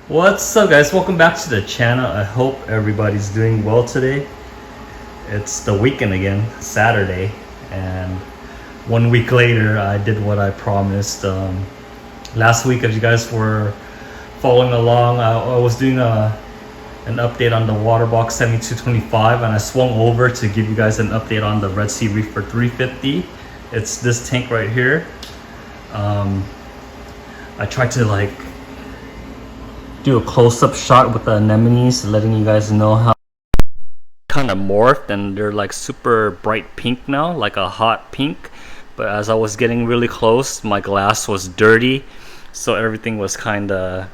What's up, guys? Welcome back to the channel. I hope everybody's doing well today. It's the weekend again, Saturday, and 1 week later I did what I promised. Last week, if you guys were following along, I was doing an update on the water box 7225, and I swung over to give you guys an update on the Red Sea Reefer 350. It's this tank right here. I tried to do a close-up shot with the anemones, letting you guys know how kind of morphed, and they're like super bright pink now, like a hot pink. But as I was getting really close, my glass was dirty, so everything was kind of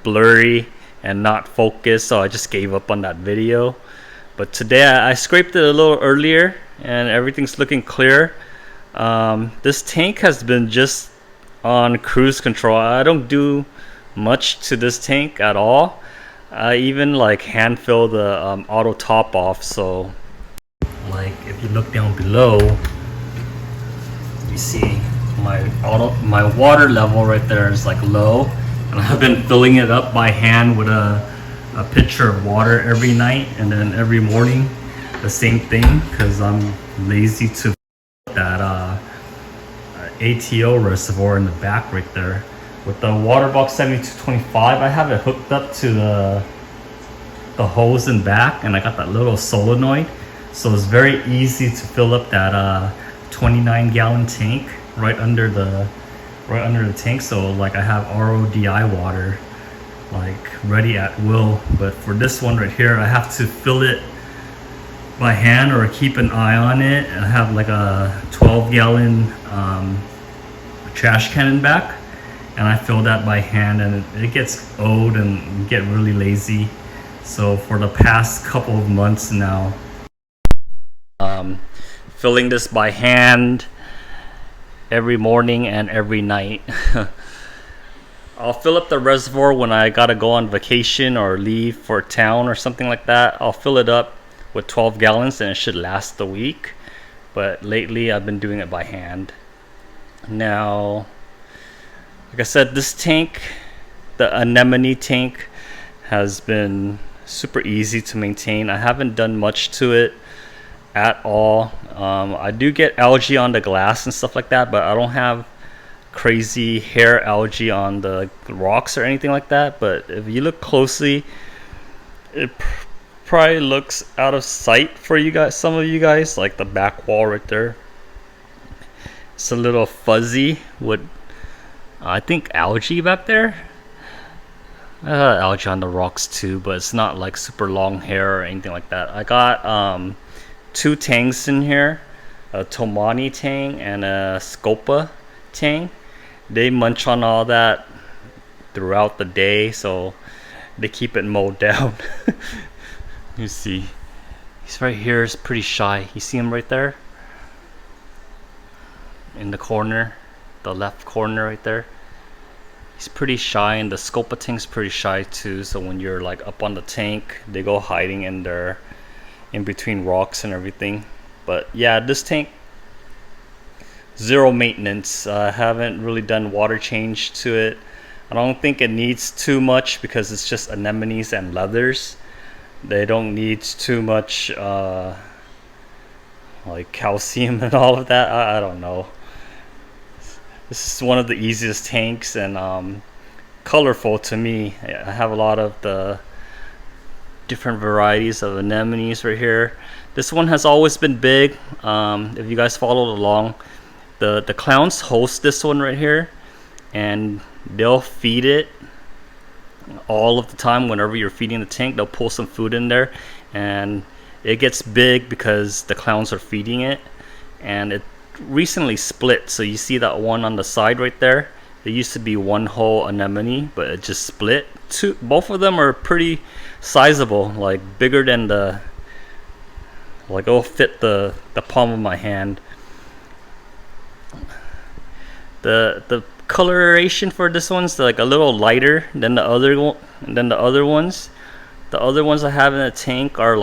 blurry and not focused, so I just gave up on that video. But today I scraped it a little earlier and everything's looking clear. This tank has been just on cruise control. I don't do much to this tank at all. I even hand fill the auto top off, so if you look down below, you see my water level right there is low, and I've been filling it up by hand with a pitcher of water every night, and then every morning the same thing, because I'm lazy to that ATO reservoir in the back right there. With the water box 7225, I have it hooked up to the hose in back, and I got that little solenoid, so it's very easy to fill up that 29-gallon tank right under the tank. So I have RODI water ready at will. But for this one right here, I have to fill it by hand or keep an eye on it. And I have a 12-gallon trash can in back, and I fill that by hand, and it gets old and get really lazy. So for the past couple of months now, filling this by hand every morning and every night. I'll fill up the reservoir when I gotta go on vacation or leave for town or something like that. I'll fill it up with 12 gallons and it should last a week. But lately I've been doing it by hand. Now, like I said, this tank, the anemone tank, has been super easy to maintain. I haven't done much to it at all. I do get algae on the glass and stuff like that, but I don't have crazy hair algae on the rocks or anything like that. But if you look closely, it probably looks out of sight for you guys, some of you guys, like the back wall right there. It's a little fuzzy with I think algae back there. Algae on the rocks too, but it's not super long hair or anything like that. I got two tangs in here, a Tomani tang and a Scopa tang. They munch on all that throughout the day, so they keep it mowed down. You see, he's right here. Is pretty shy. You see him right there in the corner, the left corner right there. He's pretty shy, and the Scopa tank's pretty shy too. So when you're up on the tank, they go hiding in there, in between rocks and everything. But yeah, this tank, zero maintenance. I haven't really done water change to it. I don't think it needs too much because it's just anemones and leathers. They don't need too much calcium and all of that. I don't know. This is one of the easiest tanks, and colorful to me. I have a lot of the different varieties of anemones right here. This one has always been big. If you guys followed along, the clowns host this one right here, and they'll feed it all of the time. Whenever you're feeding the tank, they'll pull some food in there, and it gets big because the clowns are feeding it. And it recently split, so you see that one on the side right there. It used to be one whole anemone, but it just split. Both of them are pretty sizable, bigger than the it'll fit the palm of my hand. The coloration for this one's a little lighter than the other ones. The other ones I have in the tank are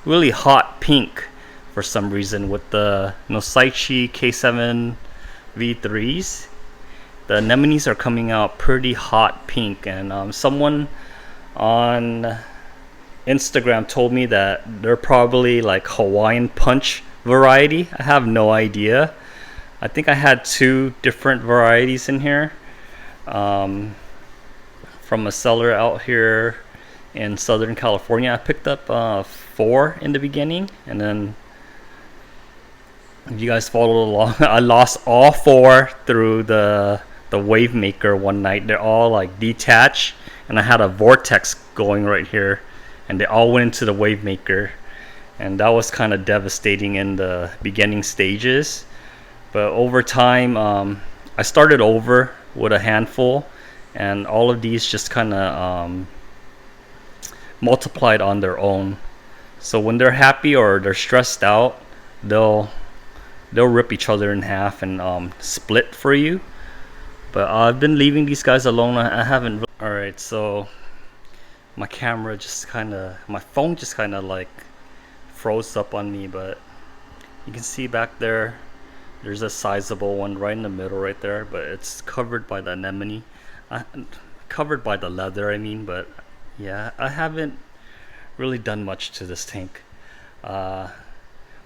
really hot pink for some reason, with the Nosaichi K7 V3s. the anemones are coming out pretty hot pink, and someone on Instagram told me that they're probably like Hawaiian punch variety. I have no idea. I think I had 2 different varieties in here from a seller out here in Southern California. I picked up 4 in the beginning, and then if you guys followed along, I lost all 4 through the wave maker one night. They're all like detached, and I had a vortex going right here, and they all went into the wave maker, and that was kind of devastating in the beginning stages. But over time, I started over with a handful, and all of these just kind of multiplied on their own. So when they're happy or they're stressed out, they'll rip each other in half and split for you. But I've been leaving these guys alone. I haven't. Alright, so my camera just my phone just kind of like froze up on me, but you can see back there, there's a sizable one right in the middle right there, but it's covered by the anemone. Covered by the leather, I mean. But yeah, I haven't really done much to this tank.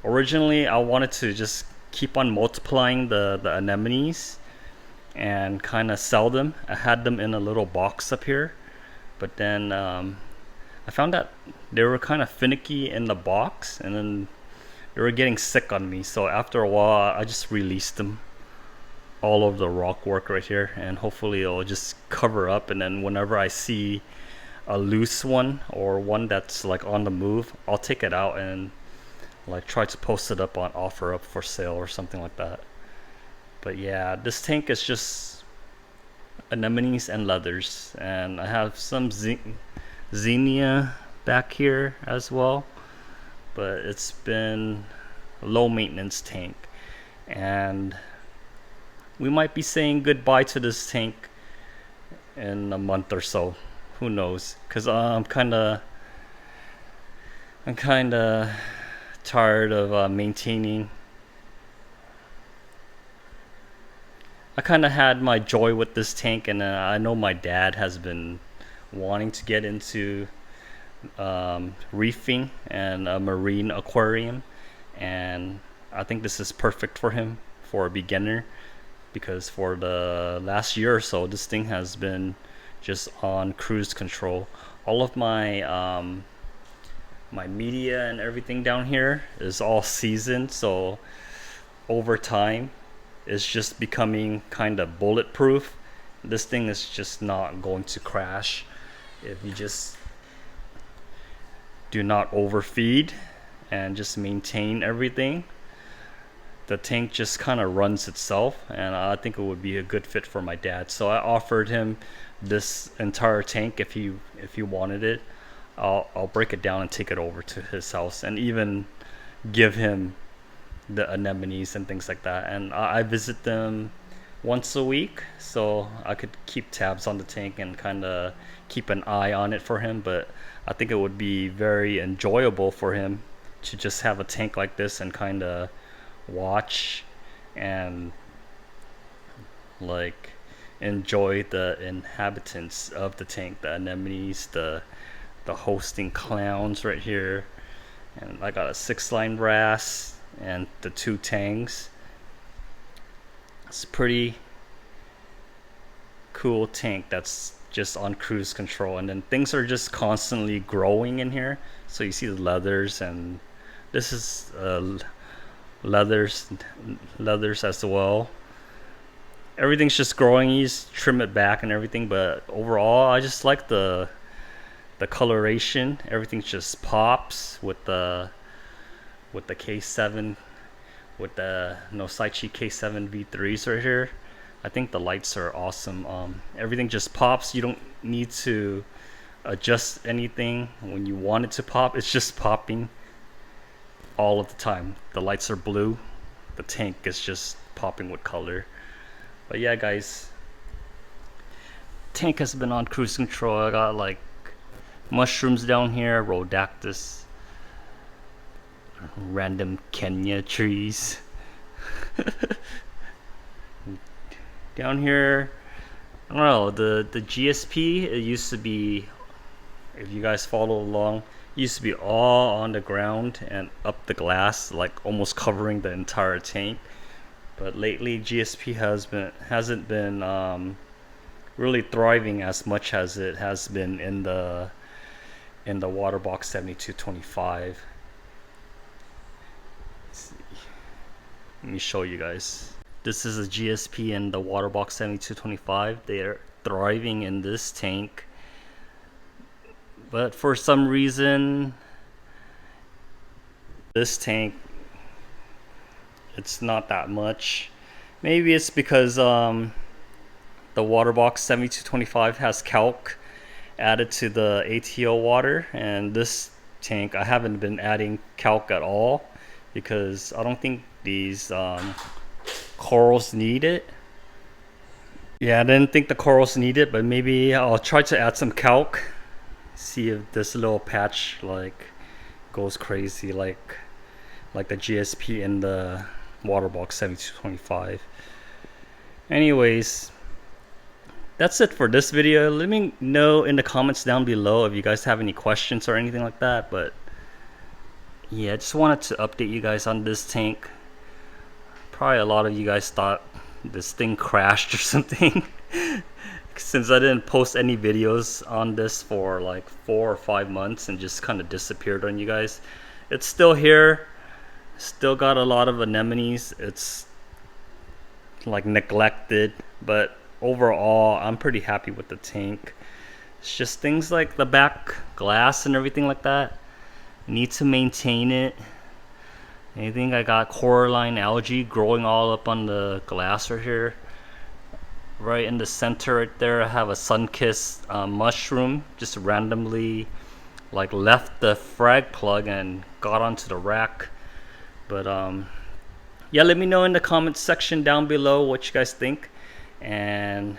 Originally, I wanted to just keep on multiplying the anemones and kind of sell them. I had them in a little box up here, but then I found that they were kind of finicky in the box, and then they were getting sick on me. So after a while, I just released them all over the rock work right here, and hopefully it'll just cover up. And then whenever I see a loose one or one that's like on the move, I'll take it out and like try to post it up on OfferUp for sale or something like that. But yeah, this tank is just anemones and leathers, and I have some zinnia back here as well, but it's been a low maintenance tank, and we might be saying goodbye to this tank in a month or so. Who knows? Because I'm kind of tired of maintaining. I kind of had my joy with this tank, and I know my dad has been wanting to get into reefing and a marine aquarium, and I think this is perfect for him, for a beginner, because for the last year or so, this thing has been just on cruise control. All of my my media and everything down here is all seasoned, so over time it's just becoming kind of bulletproof. This thing is just not going to crash if you just do not overfeed and just maintain everything. The tank just kind of runs itself, and I think it would be a good fit for my dad. So I offered him this entire tank if he wanted it. I'll break it down and take it over to his house, and even give him the anemones and things like that. And I visit them once a week, so I could keep tabs on the tank and kind of keep an eye on it for him. But I think it would be very enjoyable for him to just have a tank like this and kind of watch and like enjoy the inhabitants of the tank, the anemones, the hosting clowns right here. And I got a 6-line brass and the 2 tangs. It's a pretty cool tank that's just on cruise control, and then things are just constantly growing in here. So you see the leathers, and this is leathers as well. Everything's just growing. You just trim it back and everything, but overall I just like the coloration. Everything just pops with the K7, with the Nosaichi K7 V3s right here. I think the lights are awesome. Everything just pops. You don't need to adjust anything. When you want it to pop, it's just popping all of the time. The lights are blue. The tank is just popping with color. But yeah, guys, tank has been on cruise control. I got like mushrooms down here, rhodactis, random Kenya trees. Down here, I don't know, the GSP, it used to be, if you guys follow along, it used to be all on the ground and up the glass, like almost covering the entire tank. But lately GSP hasn't been really thriving as much as it has been in the water box 7225. Let's see. Let me show you guys. This is a GSP in the water box 7225. They're thriving in this tank, but for some reason this tank, it's not that much. Maybe it's because the water box 7225 has calc added to the ATO water, and this tank I haven't been adding calc at all because I don't think these corals need it. Yeah, I didn't think the corals need it, but maybe I'll try to add some calc, see if this little patch like goes crazy like the GSP in the water box 7225. Anyways, that's it for this video. Let me know in the comments down below if you guys have any questions or anything like that. But yeah, I just wanted to update you guys on this tank. Probably a lot of you guys thought this thing crashed or something since I didn't post any videos on this for like 4 or 5 months and just kind of disappeared on you guys. It's still here, still got a lot of anemones. It's like neglected, but overall I'm pretty happy with the tank. It's just things like the back glass and everything like that, need to maintain it. I think I got coralline algae growing all up on the glass right here. Right in the center right there I have a sun-kissed mushroom just randomly like left the frag plug and got onto the rack. But yeah, let me know in the comments section down below what you guys think, and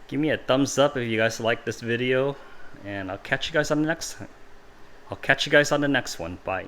give me a thumbs up if you guys like this video, and I'll catch you guys on the next one. Bye.